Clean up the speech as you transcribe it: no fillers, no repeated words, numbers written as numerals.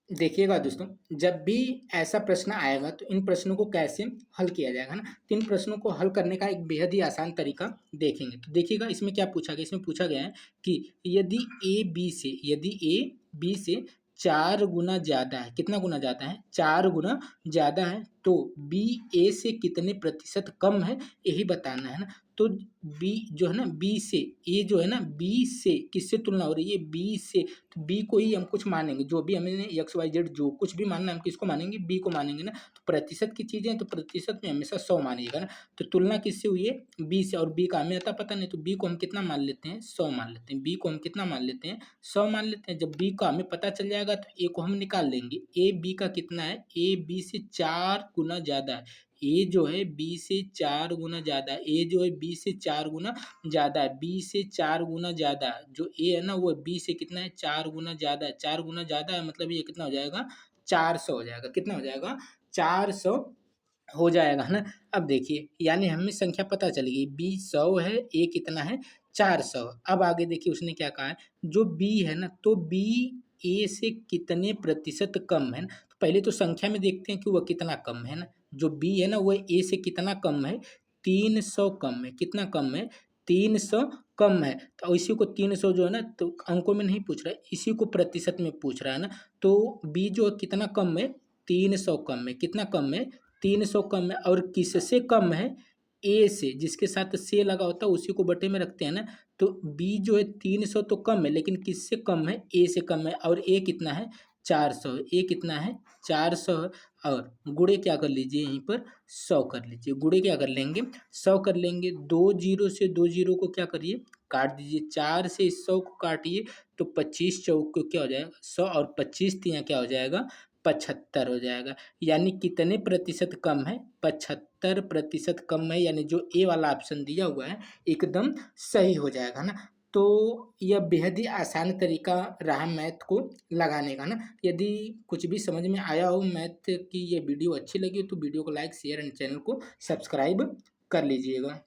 देखिएगा दोस्तों, जब भी ऐसा प्रश्न आएगा तो इन प्रश्नों को कैसे हल किया जाएगा, है ना? तो इन प्रश्नों को हल करने का एक बेहद ही आसान तरीका देखेंगे। तो देखिएगा इसमें क्या पूछा गया, इसमें पूछा गया है कि यदि ए बी से 4 गुना ज़्यादा है, कितना गुना ज़्यादा है? 4 गुना ज़्यादा है, तो बी ए से कितने प्रतिशत कम है, यही बताना है ना। तो बी जो है ना, बी से ए जो है ना, बी से किससे तुलना हो रही है? बी से। तो बी को ही हम कुछ मानेंगे, जो भी हमें एक्स वाई जेड जो कुछ भी मानना है हम किसको मानेंगे? बी को मानेंगे ना। तो प्रतिशत की चीज़ें हैं तो प्रतिशत में हमेशा 100 मानिएगा ना। तो तुलना किससे हुई है? बी से, और बी का हमें आता पता नहीं, तो बी को हम कितना मान लेते हैं? 100 मान लेते हैं। बी को हम कितना मान लेते हैं? 100 मान लेते हैं। जब बी का हमें पता चल जाएगा तो ए को हम निकाल लेंगे। ए बी का कितना है? ए बी से 4 गुना ज़्यादा है। ए जो है बी से 4 गुना ज़्यादा है। ए जो है बी से 4 गुना ज़्यादा है। बी से 4 गुना ज़्यादा है। जो ए है ना वो बी से कितना है? 4 गुना ज़्यादा है। 4 गुना ज़्यादा है मतलब ये कितना हो जाएगा? 400 हो जाएगा। कितना हो जाएगा? 400 हो जाएगा, है ना? अब देखिए, यानी हमें संख्या पता चल गई, बी 100 है, ए कितना है? 400। अब आगे देखिए उसने क्या कहा है, जो बी है ना, तो बी ए से कितने प्रतिशत कम है ना। तो पहले तो संख्या में देखते हैं कि वह कितना कम है ना। जो बी है ना वह ए से कितना कम है? 300 कम है। कितना कम है? 300 कम है। तो इसी को 300 जो है ना, तो अंकों में नहीं पूछ रहा है, इसी को प्रतिशत में पूछ रहा है ना। तो बी जो है कितना कम है? 300 कम है। कितना कम है? 300 कम है। और किससे कम है? ए से, जिसके साथ से लगा होता है उसी को बटे में रखते हैं ना। तो बी जो है 300 तो कम है, लेकिन किससे कम है? ए से कम है। और ए कितना है? 400। ए कितना है? 400 है। और गुणे क्या कर लीजिए यहीं पर? 100 कर लीजिए। गुणे क्या कर लेंगे? 100 कर लेंगे। 2 जीरो से 2 जीरो को क्या करिए? काट दीजिए। 4 से 100 को काटिए तो 25 चौक को क्या हो जाएगा? 100, और 25 तियाँ क्या हो जाएगा? 75 हो जाएगा। यानी कितने प्रतिशत कम है? 75% कम है। यानी जो ए वाला ऑप्शन दिया हुआ है एकदम सही हो जाएगा ना। तो यह बेहद ही आसान तरीका रहा मैथ को लगाने का ना। यदि कुछ भी समझ में आया हो मैथ की ये वीडियो अच्छी लगी हो तो वीडियो को लाइक शेयर एंड चैनल को सब्सक्राइब कर लीजिएगा।